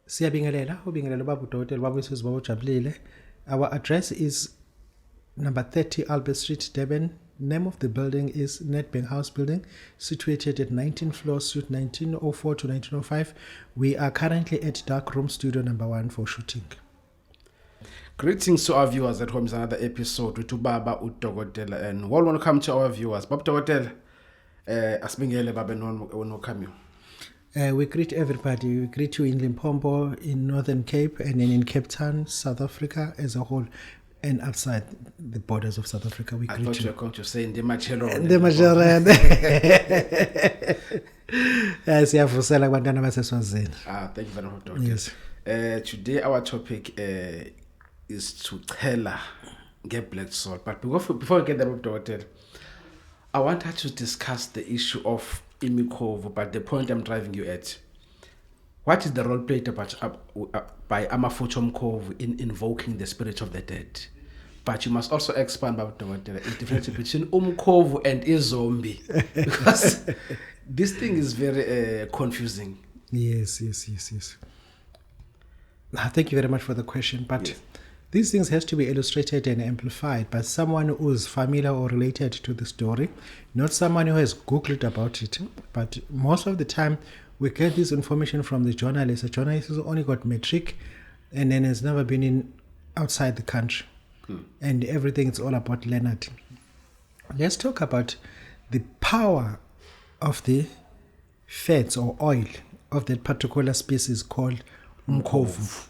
Siyabingelela, ubingelela Babu Dokotela, Babu Sis, Babu Jabulile. Our address is number 30 Albert Street, Durban. Name of the building is Nedbank House Building, situated at 19th floor, suite 1904 to 1905. We are currently at Dark Room Studio number 1 for shooting. Greetings to our viewers at home. Is another episode with Babu Dokotela, and welcome to our viewers. Babu Dokotela, asibingele babe no cameo. We greet everybody. We greet you in Limpopo, in Northern Cape, and then in Cape Town, South Africa as a whole, and outside the borders of South Africa. We greet you. I thought you were going to say in the Machelo. Yes, thank you very much, Dr. Yes. Today our topic is to Chela Nge black salt. But before we get there, Dr. I want her to discuss the issue of Umkovo, but the point I'm driving you at, what is the role played by Amafutho Umkovo in invoking the spirit of the dead? But you must also expand about the difference between Umkovo and a zombie, because this thing is very confusing. Yes. Thank you very much for the question, but yes. These things has to be illustrated and amplified by someone who is familiar or related to the story, not someone who has Googled about it. But most of the time, we get this information from the journalist. The journalist has only got metric and then has never been outside the country. And everything is all about Leonard. Let's talk about the power of the fats or oil of that particular species called Umkovo.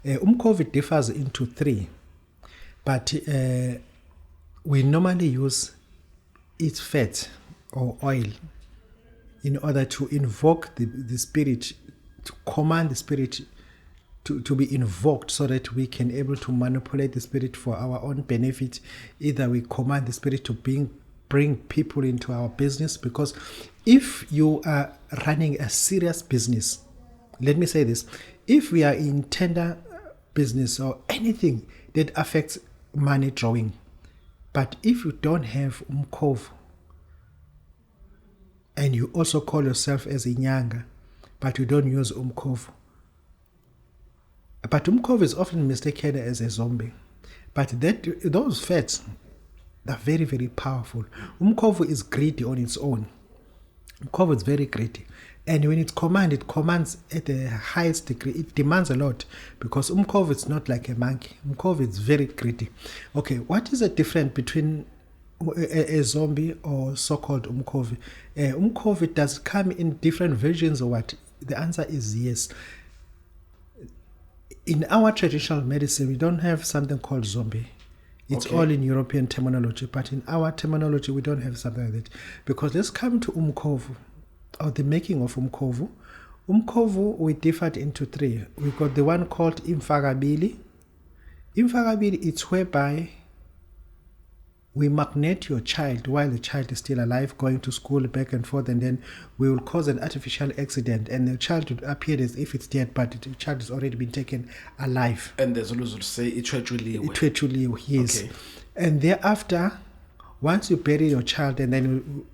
Umkovo differs into 3, but we normally use its fat or oil in order to invoke the spirit, to command the spirit to be invoked, so that we can able to manipulate the spirit for our own benefit. Either we command the spirit to bring people into our business, because if you are running a serious business, let me say this, if we are in tender business or anything that affects money drawing, but if you don't have Umkovo and you also call yourself as a Nyanga, but you don't use Umkovo, but Umkovo is often mistaken as a zombie, but those fats are very, very powerful. Umkovo is greedy on its own. Umkovo is very greedy. And when it commands at the highest degree. It demands a lot, because Umkovo is not like a monkey. Umkovo is very greedy. Okay, what is the difference between a zombie or so-called Umkovo? Umkovo does come in different versions or what? The answer is yes. In our traditional medicine, we don't have something called zombie. It's all in European terminology, but in our terminology, we don't have something like that. Because let's come to Umkovo, or the making of Umkovo. Umkovo, we differed into 3. We got the one called imfakabili. Imfakabili, it's whereby we magnate your child while the child is still alive, going to school back and forth, and then we will cause an artificial accident, and the child would appear as if it's dead, but the child has already been taken alive. And the Zulus will say, Itwechuliwe, yes. Okay. And thereafter, once you bury your child, and then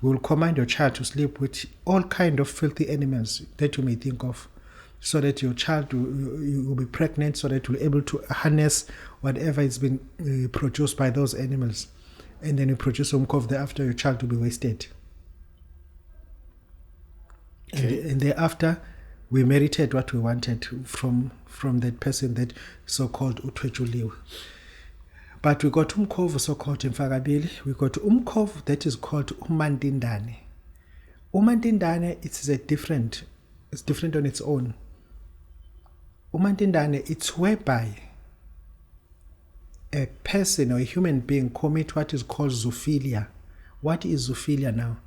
we will command your child to sleep with all kind of filthy animals that you may think of, so that your child will be pregnant, so that you'll be able to harness whatever has been produced by those animals. And then you produce Umkovo, thereafter your child will be wasted. Okay. And thereafter, we merited what we wanted from that person, that so-called Utwechuliwe. But we got Umkovo, so-called imfakabili. We got Umkovo that is called umantindane. Umantindane, it's different on its own. Umantindane, it's whereby a person or a human being commit what is called zoophilia. What is zoophilia now?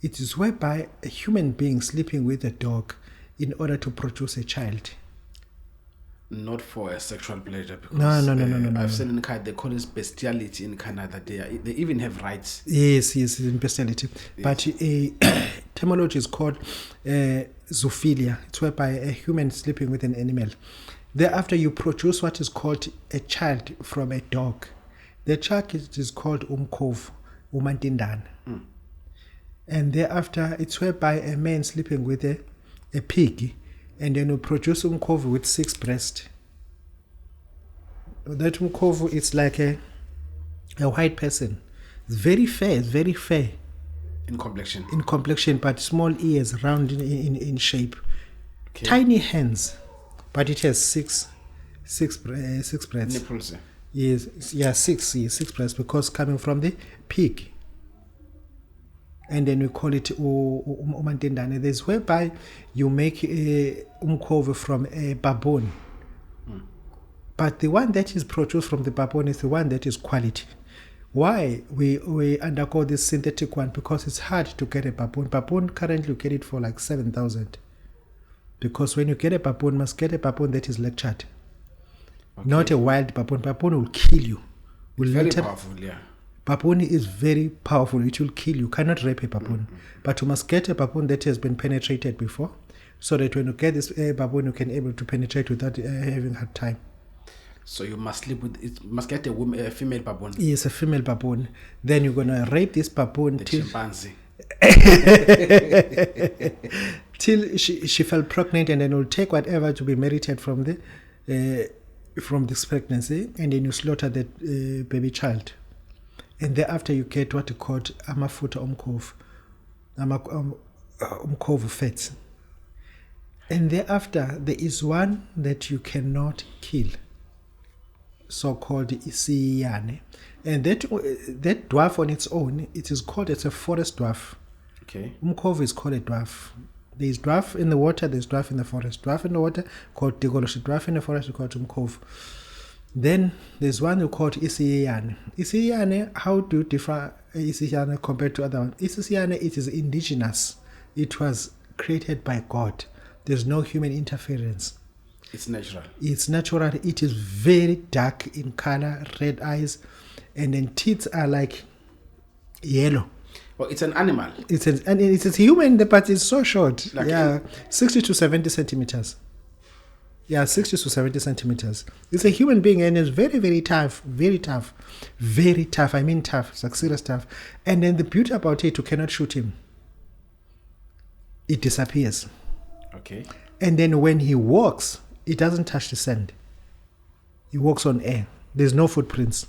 It is whereby a human being sleeping with a dog in order to produce a child. Not for a sexual pleasure, because no. I've seen in Canada, they call it bestiality in Canada. They even have rights. Yes, in bestiality. Yes. But etymology is called zoophilia. It's whereby a human sleeping with an animal. Thereafter, you produce what is called a child from a dog. The child is called Umkovo, umantindane. And thereafter, it's whereby a man sleeping with a pig and then we produce Umkovo with 6 breasts. That Umkovo is like a white person. It's very fair. In complexion. In complexion, but small ears, round in shape. Okay. Tiny hands, but it has six breasts. Nipples. Yes, yeah, 6 breasts, because coming from the pig. And then we call it umantendane. There's whereby you make Umkovo from a baboon. But the one that is produced from the baboon is the one that is quality. Why we undergo this synthetic one? Because it's hard to get a baboon. Baboon currently you get it for like 7,000. Because when you get a baboon, must get a baboon that is lectured. Okay. Not a wild baboon. Baboon will kill you. Very powerful, yeah. Baboon is very powerful. It will kill you. Cannot rape a baboon. But you must get a baboon that has been penetrated before, so that when you get this baboon, you can able to penetrate without having hard time. So you must sleep with it. Must get a female baboon. Yes, a female baboon. Then you're gonna rape this baboon the chimpanzee. Till she fell pregnant, and then you'll take whatever to be merited from this pregnancy, and then you slaughter that baby child. And thereafter you get what you call amafuta umkovo, umkovo fats. And thereafter there is one that you cannot kill, so-called isiyane. And that dwarf on its own, it is called, it's a forest dwarf. Okay. Umkovo is called a dwarf. There is dwarf in the water, there is dwarf in the forest. Dwarf in the water called digolosh, dwarf in the forest called Umkovo. Then there's one who called Isiyane. Isiyane, how do you differ Isiyane compared to other ones? Isiyane, it is indigenous. It was created by God. There's no human interference. It's natural. It's natural. It is very dark in color, red eyes, and then teeth are like yellow. Well, it's an animal. It's a human, but it's so short. Like 60 to 70 centimeters. Yeah, 60 to 70 centimeters. It's a human being, and it's very, very tough. Very tough. Very tough. I mean tough. It's like serious tough. And then the beauty about it, you cannot shoot him. It disappears. Okay. And then when he walks, it doesn't touch the sand. He walks on air. There's no footprints.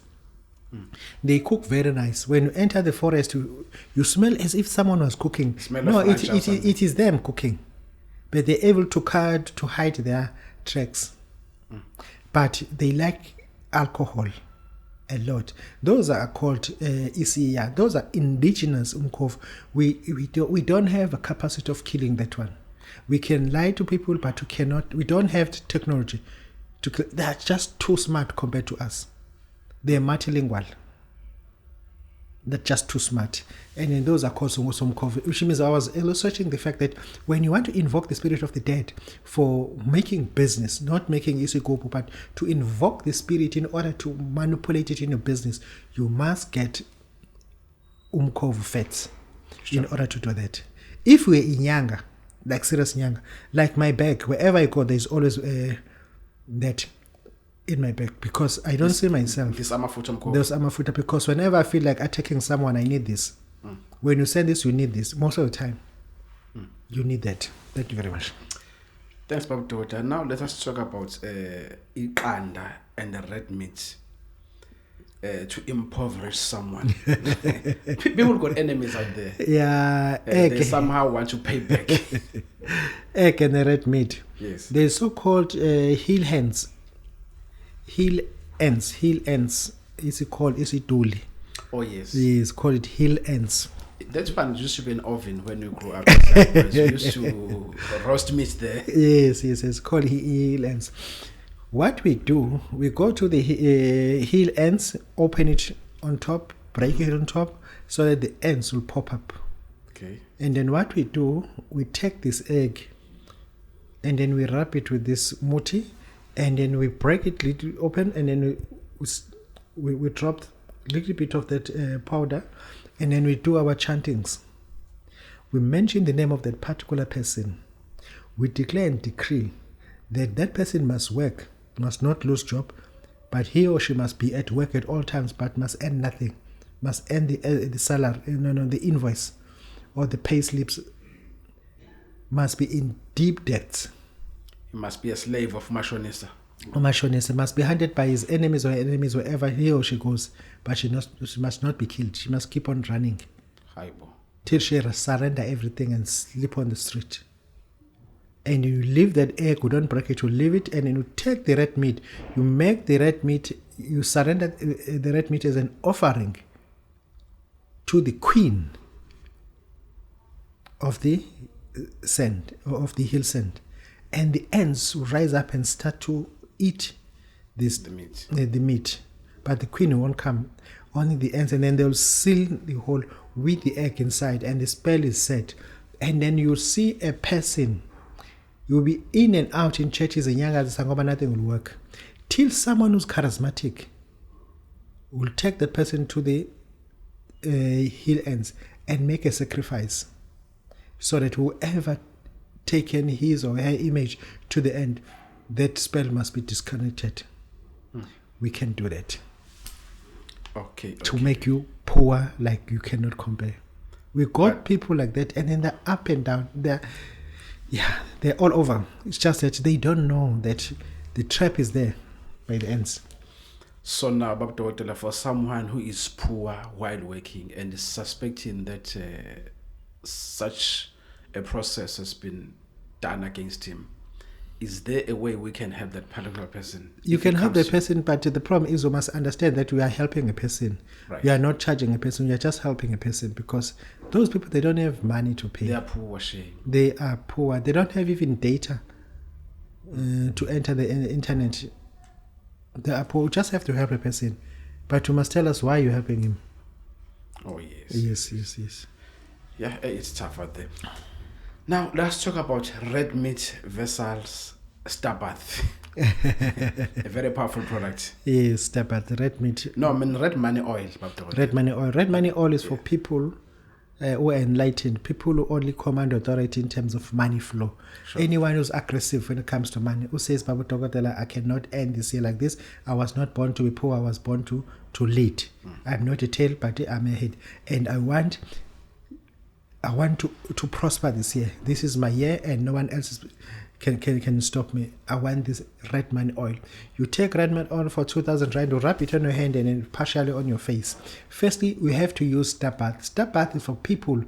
They cook very nice. When you enter the forest, you smell as if someone was cooking. It is them cooking. But they're able to hide their tracks. But they like alcohol a lot. Those are called Isiya. Those are indigenous Umkovo. We don't have a capacity of killing that one. We can lie to people, but we don't have the technology. They're just too smart compared to us. They're multilingual. They're just too smart. And then those are called Umkovo, which means I was illustrating the fact that when you want to invoke the spirit of the dead for making business, not making isikopo, but to invoke the spirit in order to manipulate it in your business, you must get Umkovo fats in order to do that. If we're in Nyanga, like serious Nyanga, like my bag, wherever I go, there's always that in my bag, because I don't see myself. This amafuta Umkovo. There's amafuta, because whenever I feel like attacking someone, I need this. When you send this, you need this. Most of the time, you need that. Thank you very much. Thanks, Babu Dokotela. Now let us talk about iqanda and the red meat. To impoverish someone. People got enemies out there. Yeah, they somehow want to pay back. Egg and the red meat. Yes. They're so-called heel ends. Heel ends. Is it called isiduli? Oh yes. Yes, call it heel ends. That one used to be an oven when we grew up. We used to roast meat there. Yes. It's called heel ends. What we do, we go to the heel ends, open it on top, break it on top, so that the ends will pop up. Okay. And then what we do, we take this egg, and then we wrap it with this muti, and then we break it little open, and then we drop a little bit of that powder, and then we do our chantings. We mention the name of that particular person. We declare and decree that that person must work, must not lose job, but he or she must be at work at all times, but must earn nothing, must earn the salary, the invoice or the pay slips, must be in deep debts. He must be a slave of Mashonisa. Mashonisa must be hunted by his enemies or enemies wherever he or she goes, but she must not be killed. She must keep on running till she surrender everything and sleep on the street. And you leave that egg, you don't break it, you leave it, and then you take the red meat, you make the red meat, you surrender the red meat as an offering to the queen of the sand, of the hill sand. And the ants will rise up and start to eat the meat. But the queen won't come, only the ants, and then they'll seal the hole with the egg inside, and the spell is set. And then you'll see a person. You'll be in and out in churches and Sangoma, nothing will work. Till someone who's charismatic will take that person to the hill ends and make a sacrifice, so that whoever taken his or her image to the end, that spell must be disconnected. We can do that. Okay. To make you poor like you cannot compare. We got people like that, and then they're up and down. They're all over. It's just that they don't know that the trap is there by the ends. So now, Babu Dokotela, for someone who is poor while working and is suspecting that such a process has been done against him, is there a way we can help that particular person? You can help the person, but the problem is we must understand that we are helping a person. Right. We are not charging a person, we are just helping a person, because those people, they don't have money to pay. They are poor, shame. They are poor. They don't have even data to enter the internet. They are poor. We just have to help a person. But you must tell us why you're helping him. Oh, yes. Yes. Yeah, it's tough out there. Now, let's talk about red meat versus star bath. A very powerful product. Yes, star bath, red meat. No, I mean red money oil. Red money oil. Red money oil is for people who are enlightened, people who only command authority in terms of money flow. Sure. Anyone who's aggressive when it comes to money, who says, Babu Dokotela, I cannot end this year like this. I was not born to be poor. I was born to lead. I'm not a tail, but I'm a head. And I want to prosper this year. This is my year, and no one else can stop me. I want this red money oil. You take red money oil for 2,000 rand, you wrap it on your hand and then partially on your face. Firstly, we have to use star bath. Star bath is for people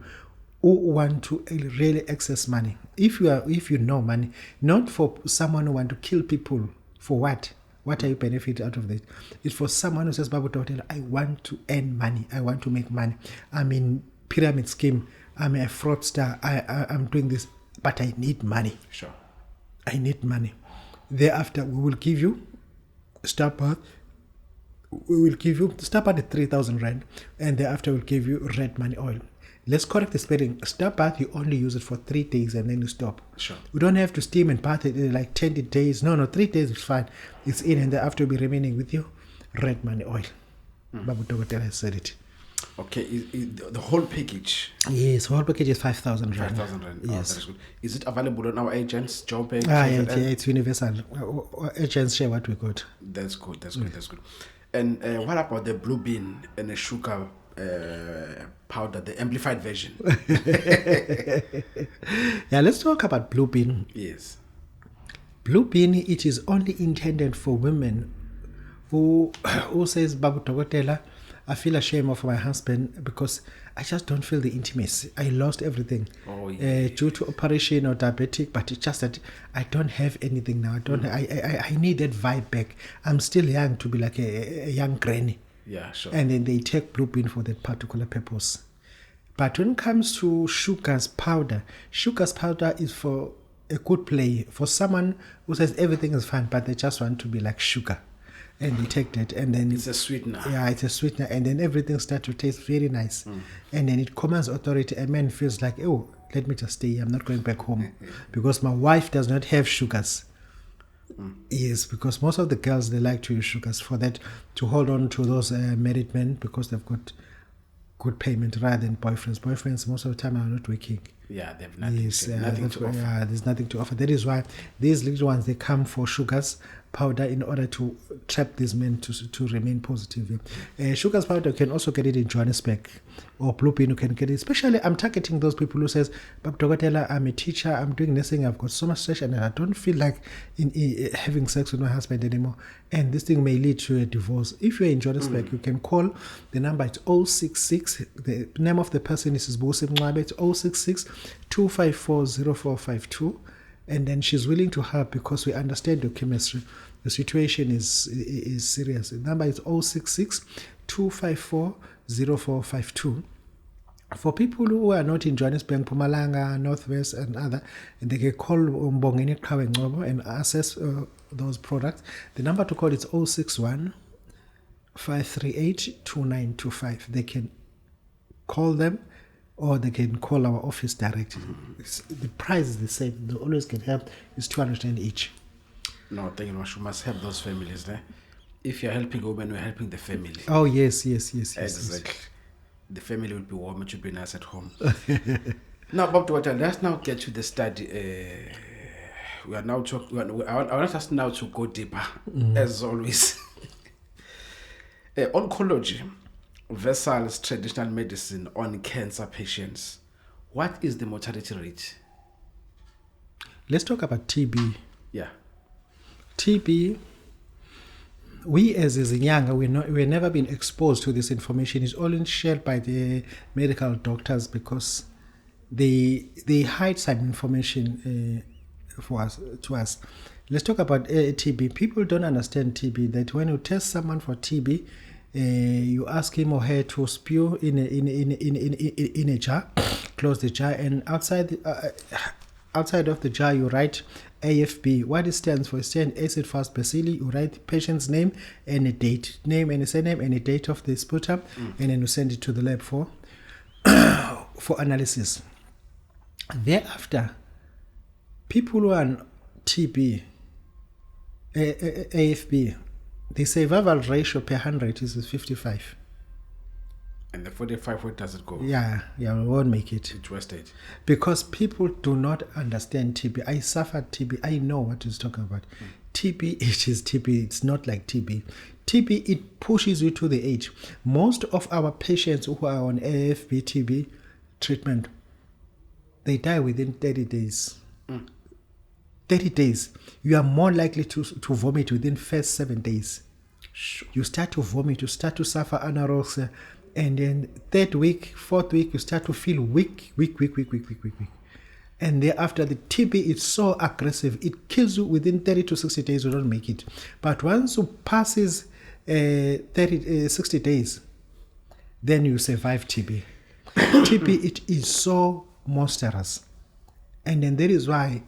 who want to really access money. If you know money, not for someone who want to kill people. For what? What are you benefiting out of this? It's for someone who says, Babu Dokotela, I want to earn money. I want to make money. I'm in pyramid scheme. I'm a fraudster. I'm doing this, but I need money. Sure. I need money. Thereafter, we will give you star bath. We will give you star bath at 3,000 rand, and thereafter we'll give you red money oil. Let's correct the spelling. Star bath, you only use it for 3 days and then you stop. Sure. We don't have to steam and bath it in like 10 days. No, 3 days is fine. It's in, and thereafter we'll be remaining with you red money oil. Babu Dokotela has said it. Okay, the whole package? Yes, whole package is 5,000 rand. 5,000 rand. Yes. Oh, that's good. Is it available on our agents, job pay? It's universal. Agents share what we got. That's good. And what about the blue bean and the sugar powder, the amplified version? Yeah, let's talk about blue bean. Yes. Blue bean, it is only intended for women who says, Babu Dokotela, I feel ashamed of my husband because I just don't feel the intimacy. I lost everything due to operation or diabetic, but it's just that I don't have anything now. I need that vibe back. I'm still young to be like a young granny. Yeah, sure. And then they take blue bean for that particular purpose. But when it comes to sugar's powder is for a good play, for someone who says everything is fine, but they just want to be like sugar. And they take that, and then it's a sweetener. Yeah, it's a sweetener, and then everything starts to taste very nice. And then it commands authority. A man feels like, oh, let me just stay here. I'm not going back home because my wife does not have sugars. Yes, because most of the girls, they like to use sugars for that, to hold on to those married men because they've got good payment rather than boyfriends. Boyfriends most of the time are not working. Yeah, they have nothing, Yes, nothing to offer. there's nothing to offer. That is why these little ones, they come for sugars powder in order to trap these men to remain positive. Sugars powder, you can also get it in Johannesburg, or Blue Bean, you can get it. Especially, I'm targeting those people who says, Babu Dokotela, I'm a teacher, I'm doing nursing, I've got so much stress, and I don't feel like having sex with my husband anymore. And this thing may lead to a divorce. If you're in Johannesburg, you can call the number. It's 066. The name of the person is Bose Mwabe. It's 066 254 0452. And then she's willing to help because we understand your chemistry. The situation is serious. The number is 066 254 0452. For people who are not in Johannesburg, Mpumalanga, Northwest, and other, and they can call Mbongeni Qhawe Ngcobo and access those products. The number to call is 061 538 2925. They can call them, or they can call our office directly. The price is the same. They always get help. It's 200 each. No, thank you much. You must help those families there. If you're helping a woman, you're helping the family. Oh, yes. Exactly. Yes. The family will be warm. It should be nice at home. Now, Babu Dokotela, let's now get to the study. We are now talking. I want us now to go deeper, as always. Oncology versus traditional medicine on cancer patients. What is the mortality rate? Let's talk about TB. Yeah. TB, we as Zinyanga, we've never been exposed to this information. It's only shared by the medical doctors because they hide some information to us. Let's talk about TB. People don't understand TB, that when you test someone for TB, you ask him or her to spew in a jar, close the jar, and outside of the jar you write AFB. What it stands for? It stands acid fast bacilli. You write the patient's name and a date, name and a surname and a date of the sputum, and then you send it to the lab for analysis. Thereafter, people who are on TB, AFB, the survival ratio per 100 is 55. And the 45, where does it go? Yeah, we won't make it. It's wasted. Because people do not understand TB. I suffered TB. I know what he's talking about. TB, it is TB. It's not like TB. TB, it pushes you to the edge. Most of our patients who are on AFB TB treatment, they die within 30 days. 30 days. You are more likely to vomit within first 7 days. You start to vomit, you start to suffer anorexia, and then third week, fourth week, you start to feel weak. And thereafter, the TB is so aggressive, it kills you within 30 to 60 days, you don't make it. But once you passes 60 days, then you survive TB. TB, it is so monstrous. And then that is why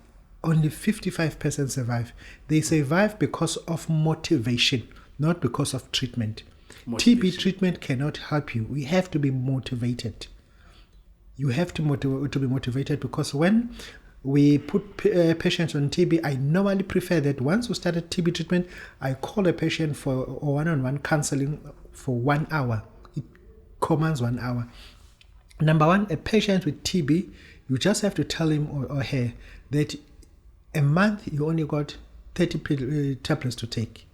only 55% survive. They survive because of motivation, not because of treatment. TB treatment cannot help you. We have to be motivated. You have to be motivated, because when we put patients on TB, I normally prefer that once we started TB treatment, I call a patient for one-on-one counseling for 1 hour. It commands 1 hour. Number one, a patient with TB, you just have to tell him or her that a month you only got 30 tablets to take.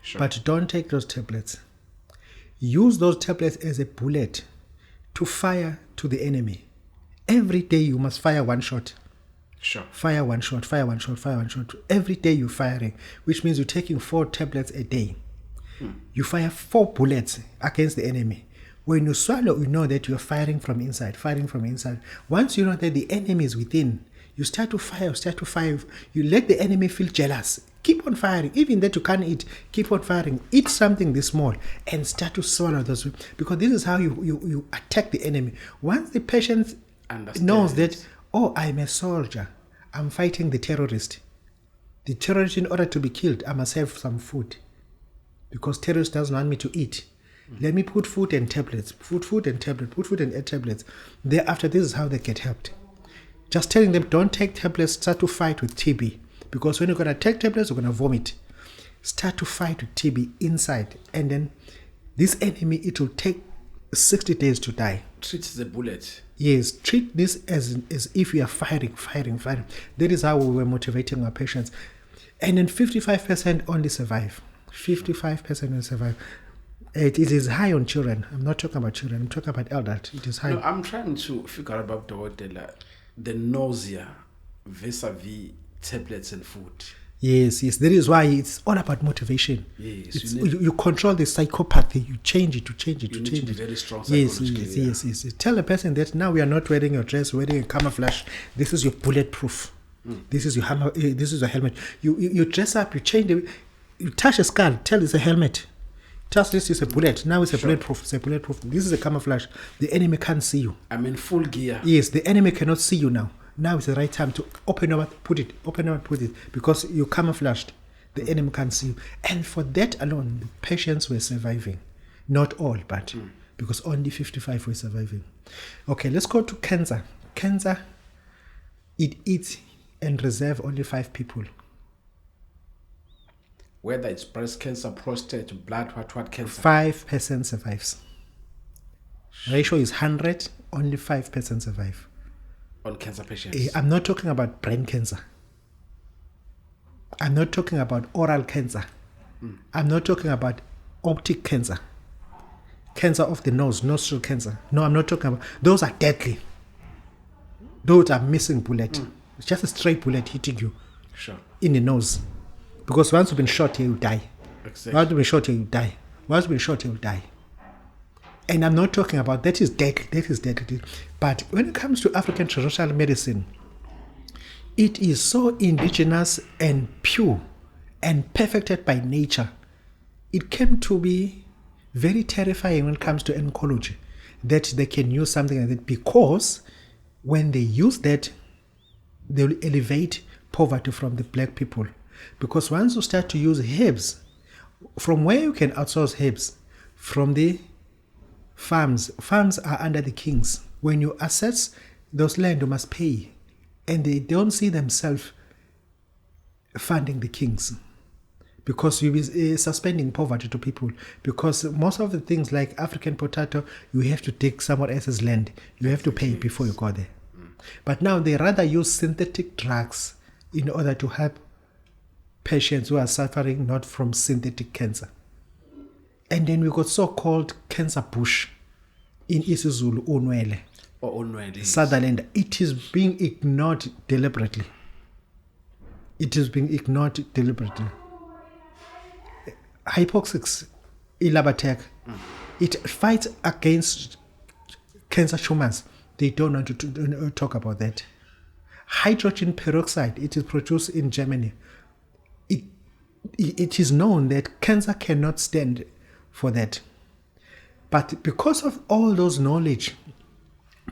Sure. But don't take those tablets. Use those tablets as a bullet to fire to the enemy. Every day you must fire one shot. Sure. Fire one shot, fire one shot, fire one shot. Every day you're firing, which means you're taking 4 tablets a day. You fire 4 bullets against the enemy. When you swallow, you know that you're firing from inside. Once you know that the enemy is within, you start to fire. You let the enemy feel jealous. Keep on firing. Even that you can't eat, keep on firing. Eat something this small and start to swallow those. Because this is how you attack the enemy. Once the patient knows that, oh, I'm a soldier, I'm fighting the terrorist. The terrorist, in order to be killed, I must have some food. Because terrorist doesn't want me to eat. Let me put food and tablets. Put food and tablets. Thereafter, this is how they get helped. Just telling them, don't take tablets, start to fight with TB. Because when you're going to take tablets, you're going to vomit. Start to fight with TB inside. And then this enemy, it will take 60 days to die. Treat the bullet. Yes, treat this as if you are firing. That is how we were motivating our patients. And then 55% only survive. 55% only survive. It is high on children. I'm not talking about children. I'm talking about adults. It is high. No, I'm trying to figure out about the nausea vis-a-vis tablets and food. Yes. That is why it's all about motivation. Yes, you control the psychopathy. You change it. You need to be very strong Yes. psychologically. Tell a person that now we are not wearing your dress, wearing a camouflage. This is your bulletproof. This is your hammer. This is your helmet. You dress up. You change. You touch a skull. Tell it's a helmet. Just this is a bullet. Now it's a bulletproof. It's a bulletproof. This is a camouflage. The enemy can't see you. I'm in full gear. Yes, the enemy cannot see you now. Now is the right time to open up, put it, because you camouflaged. The enemy can't see you. And for that alone, the patients were surviving. Not all, but because only 55 were surviving. Okay, let's go to cancer. Cancer, it eats and reserve only 5 people. Whether it's breast cancer, prostate, blood, what cancer. 5% survives. Ratio is 100, only 5% survive. On cancer patients. I'm not talking about brain cancer. I'm not talking about oral cancer. I'm not talking about optic cancer. Cancer of the nose, nostril cancer. No, I'm not talking about. Those are deadly. Those are missing bullet. It's just a straight bullet hitting you in the nose. Because once you've been shot here, you die. Exactly. Once you've been shot here, you die. Once you've been shot here, you die. And I'm not talking about that is deadly. But when it comes to African traditional medicine, it is so indigenous and pure and perfected by nature. It came to be very terrifying when it comes to oncology, that they can use something like that, because when they use that, they will elevate poverty from the black people. Because once you start to use herbs, from where you can outsource herbs? From the farms. Farms are under the kings. When you assess those land, you must pay. And they don't see themselves funding the kings, because you'll be suspending poverty to people. Because most of the things like African potato, you have to take someone else's land. You have to pay before you go there. But now they rather use synthetic drugs in order to help patients who are suffering not from synthetic cancer. And then we got so-called cancer bush in isiZulu, Unwele. Or Unwele. Sutherland. It is being ignored deliberately. Hypoxics, Ilabatec, it fights against cancer tumors. They don't want to talk about that. Hydrogen peroxide, it is produced in Germany. It is known that cancer cannot stand for that. But because of all those knowledge,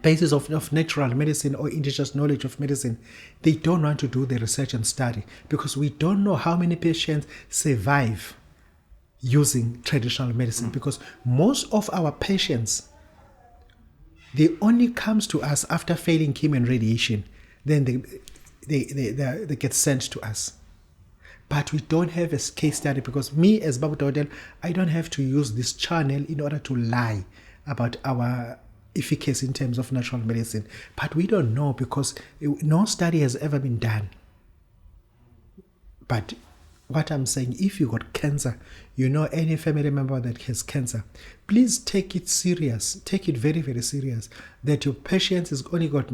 basis of natural medicine or indigenous knowledge of medicine, they don't want to do the research and study, because we don't know how many patients survive using traditional medicine. Because most of our patients, they only comes to us after failing chemo and radiation. Then they get sent to us. But we don't have a case study, because me as Babu Dokotela, I don't have to use this channel in order to lie about our efficacy in terms of natural medicine. But we don't know, because no study has ever been done. But what I'm saying, if you got cancer, you know any family member that has cancer, please take it serious. Take it very, very serious, that your patient has only got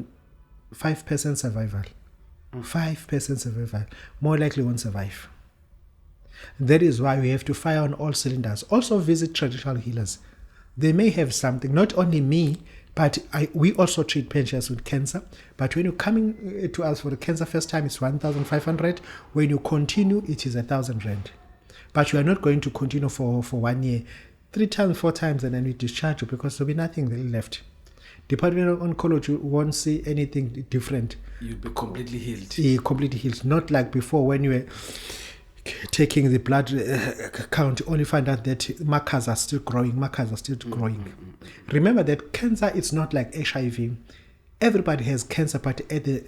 5% survival. 5% survival. More likely won't survive. That is why we have to fire on all cylinders. Also visit traditional healers. They may have something, not only me, but we also treat patients with cancer. But when you're coming to us for the cancer first time, it's 1,500. When you continue, it is 1,000 rand. But you are not going to continue for 1 year. 3 times, 4 times, and then we discharge you, because there'll be nothing left. Department of Oncology won't see anything different. You'll be completely healed. Completely healed. Not like before, when you were taking the blood count, only find out that markers are still growing. Remember that cancer is not like HIV. Everybody has cancer, but at the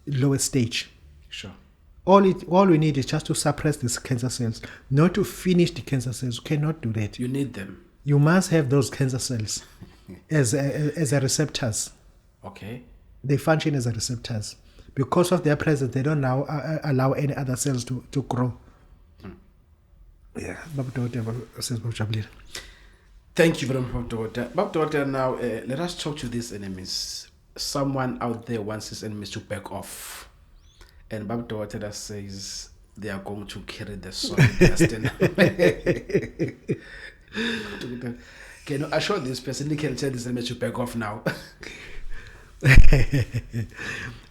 lowest stage. Sure. All we need is just to suppress these cancer cells, not to finish the cancer cells. You cannot do that. You need them. You must have those cancer cells. as a receptors. Okay. They function as a receptors. Because of their presence, they don't now allow any other cells to grow. Yeah. Babu Dokotela says Babu Jabulile. Thank you very much, Babu Dokotela. Babu Dokotela, now let us talk to these enemies. Someone out there wants his enemies to back off. And Babu Dokotela says they are going to carry the sword in their sternum. Can you assure this person he can tell this enemy to back off now?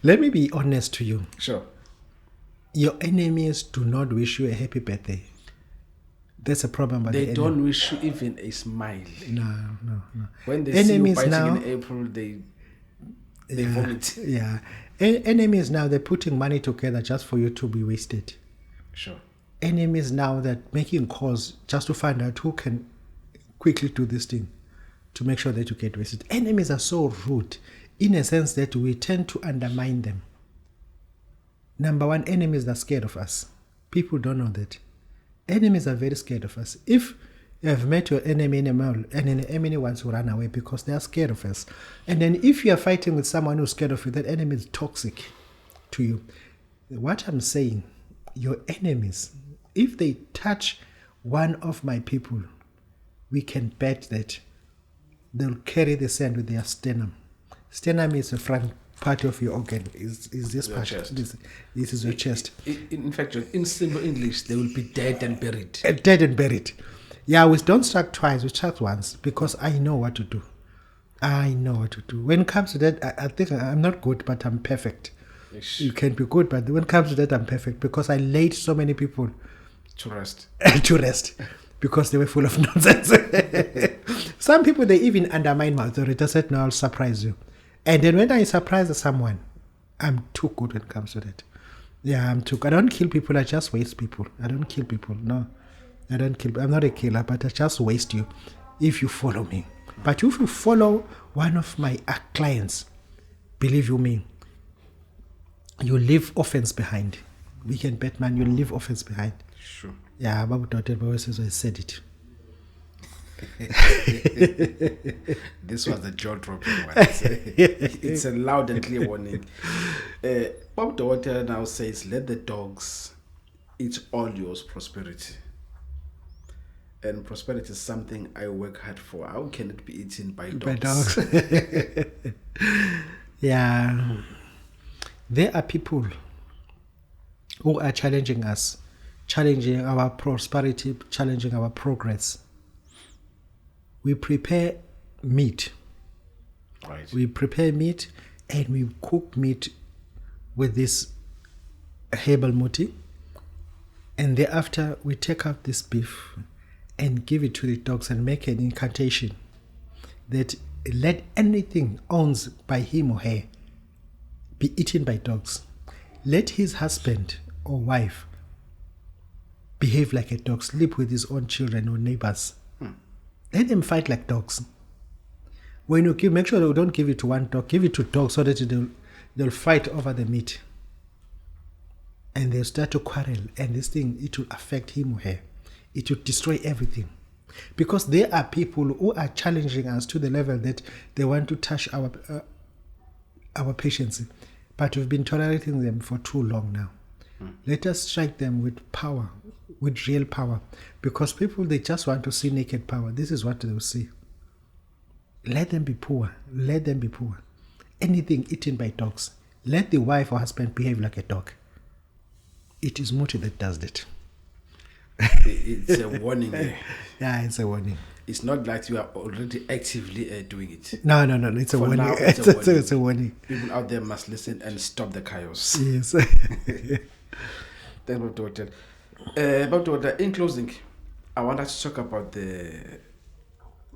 Let me be honest to you. Sure. Your enemies do not wish you a happy birthday. That's a problem. But they don't wish you even a smile. No. When they enemies see you now, biting in April, they vomit. Yeah. Enemies now, they're putting money together just for you to be wasted. Sure. Enemies now, that making calls just to find out who can quickly do this thing to make sure that you get wasted. Enemies are so rude in a sense that we tend to undermine them. Number one, enemies are scared of us. People don't know that. Enemies are very scared of us. If you have met your enemy in a mall and an enemy wants to run away because they are scared of us. And then if you are fighting with someone who's scared of you, that enemy is toxic to you. What I'm saying, your enemies, if they touch one of my people, we can bet that they'll carry the sand with their sternum. Sternum is the front part of your organ. Is this part? Chest. This is your chest. In fact, in simple English, they will be dead and buried. Dead and buried. Yeah, we don't strike twice, we strike once, because I know what to do. I know what to do. When it comes to that, I think I'm not good, but I'm perfect. Yes. You can be good, but when it comes to that, I'm perfect, because I laid so many people To rest. to rest because they were full of nonsense. Some people, they even undermine my authority. I said, no, I'll surprise you. And then when I surprise someone, I'm too good when it comes to that. Yeah, I'm too good. I don't kill people, I just waste people. I don't kill people, no. I don't kill. I'm not a killer, but I just waste you if you follow me. But if you follow one of my clients, believe you me, you leave offense behind. We can bet, man, you leave offense behind. Sure. Yeah, Babu Dokotela said it. This was the jaw-dropping one. It's a loud and clear warning. Babu Dokotela now says, let the dogs eat all yours prosperity. And prosperity is something I work hard for. How can it be eaten by dogs? By dogs. Yeah. There are people who are challenging us, challenging our prosperity, challenging our progress. We prepare meat. Right. We prepare meat and we cook meat with this herbal muti. And thereafter, we take out this beef and give it to the dogs and make an incantation that let anything owned by him or her be eaten by dogs. Let his husband or wife behave like a dog, sleep with his own children or neighbors. Let them fight like dogs. When you give, make sure you don't give it to one dog, give it to dogs so that they'll fight over the meat. And they'll start to quarrel, and this thing, it will affect him or her. It will destroy everything. Because there are people who are challenging us to the level that they want to touch our patience. But we've been tolerating them for too long now. Let us strike them with power, with real power. Because people, they just want to see naked power. This is what they'll see. Let them be poor. Let them be poor. Anything eaten by dogs. Let the wife or husband behave like a dog. It is Muti that does that. It's a warning there. Yeah, it's a warning. It's not like you are already actively doing it. No. It's a warning. Now, It's a warning. People out there must listen and stop the chaos. Yes. Thank you, Dr. Dr. In closing, I want us to talk about the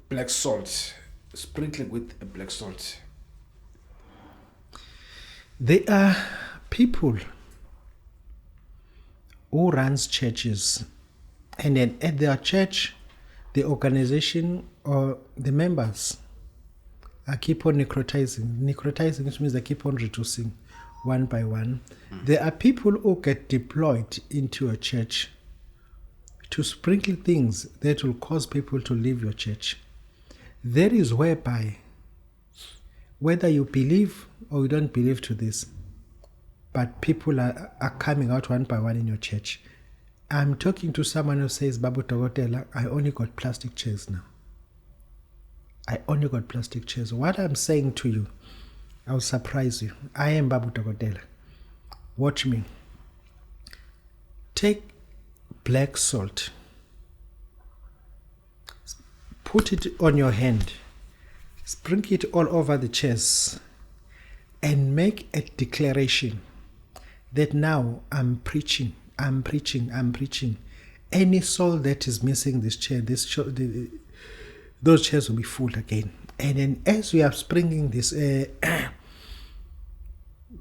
black salt, sprinkling with a black salt. There are people who runs churches, and then at their church, the organization or the members keep on necrotizing. Necrotizing, which means they keep on reducing one by one. There are people who get deployed into a church to sprinkle things that will cause people to leave your church. There is whereby, whether you believe or you don't believe to this, but people are coming out one by one in your church. I'm talking to someone who says, Babu Dokotela, I only got plastic chairs now. I only got plastic chairs. What I'm saying to you, I'll surprise you. I am Babu Dokotela. Watch me. Take black salt. Put it on your hand. Sprinkle it all over the chairs. And make a declaration that now I'm preaching. Any soul that is missing this chair, those chairs will be full again. And then as we are sprinkling this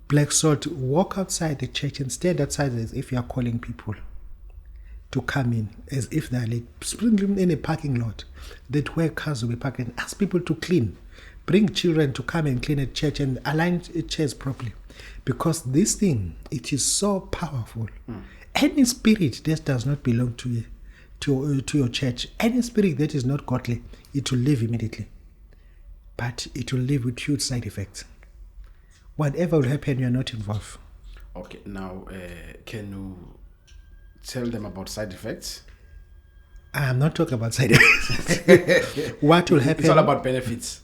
black salt, walk outside the church and stand outside as if you are calling people to come in, as if they are late. Sprinkle them in a parking lot that where cars will be parked, and ask people to clean. Bring children to come and clean a church and align chairs properly. Because this thing, it is so powerful. Any spirit that does not belong to your church, any spirit that is not godly, it will leave immediately. But it will leave with huge side effects. Whatever will happen, you are not involved. Okay, now can you tell them about side effects? I'm not talking about side effects. What will happen? It's all about benefits.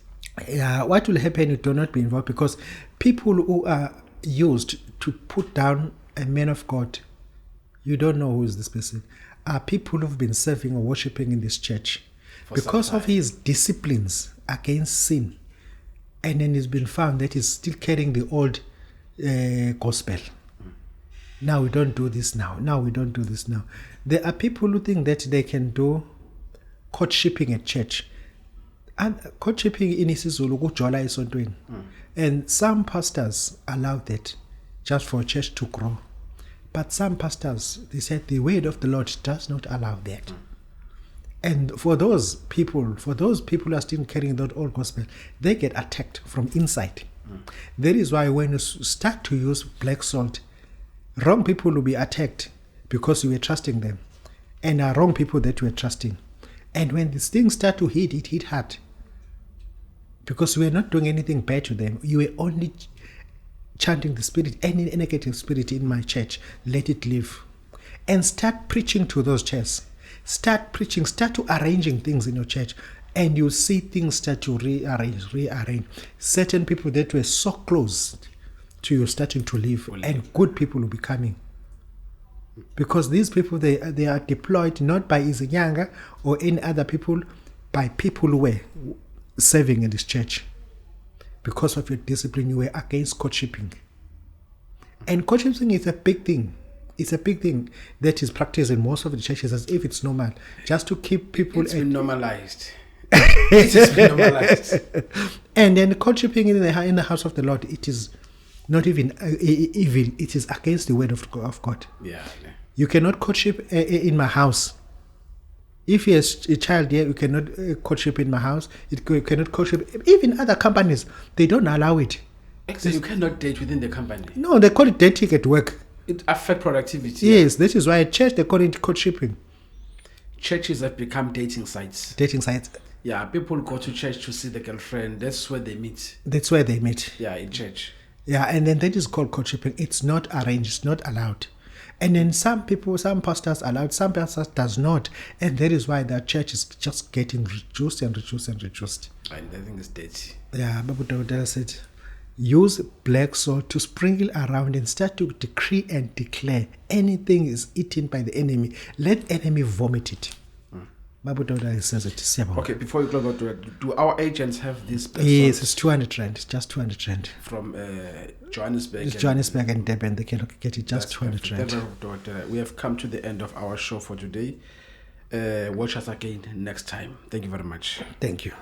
Yeah, what will happen? You do not be involved, because people who are used to put down a man of God, you don't know who is this person, are people who've been serving or worshiping in this church because of his disciplines against sin. And then it's been found that he's still carrying the old gospel. Now we don't do this now. There are people who think that they can do courtshipping at church. And courtshipping in isiZulu kujola esontweni. And some pastors allow that just for church to grow. But some pastors, they said the word of the Lord does not allow that. And for those people who are still carrying that old gospel, they get attacked from inside. That is why when you start to use black salt, wrong people will be attacked because you were trusting them, and are wrong people that you were trusting. And when these things start to hit, it hit hard. Because we were not doing anything bad to them. You were only chanting the spirit, any negative spirit in my church, let it live. And start preaching to those chairs. Start preaching, start to arranging things in your church. And you see things start to rearrange. Certain people that were so close to you starting to leave, and good people will be coming. Because these people, they are deployed not by Izinyanga or any other people, by people who were serving in this church. Because of your discipline, you were against courtshipping. And courtshipping is a big thing. It's a big thing that is practiced in most of the churches as if it's normal. Just to keep people... It's been normalized. It's been normalized. And then courtshipping in the house of the Lord, it is not even evil. It is against the word of God. Yeah. You cannot courtship in my house. If you're a child here, you cannot courtship in my house. You cannot courtship. Even other companies, they don't allow it. Actually, you cannot date within the company. No, they call it dating at work. It affects productivity. Yes, that is why at church they call it courtshipping. Churches have become dating sites. Dating sites. Yeah, people go to church to see the girlfriend. That's where they meet. Yeah, in church. Yeah, and then that is called courtshipping. It's not arranged. It's not allowed. And then some pastors allowed, some pastors does not. And that is why the church is just getting reduced. And I think it's dirty. Yeah, Babu Dokotela said, use black salt to sprinkle around and start to decree and declare anything is eaten by the enemy. Let enemy vomit it. Babu Dokotela says it. Okay, before you close out, do our agents have this black Yes, salt? it's 200 rand. It's just 200 rand. From Johannesburg. It's Johannesburg and Durban. They can get it just 200 rand. We have come to the end of our show for today. Watch us again next time. Thank you very much. Thank you.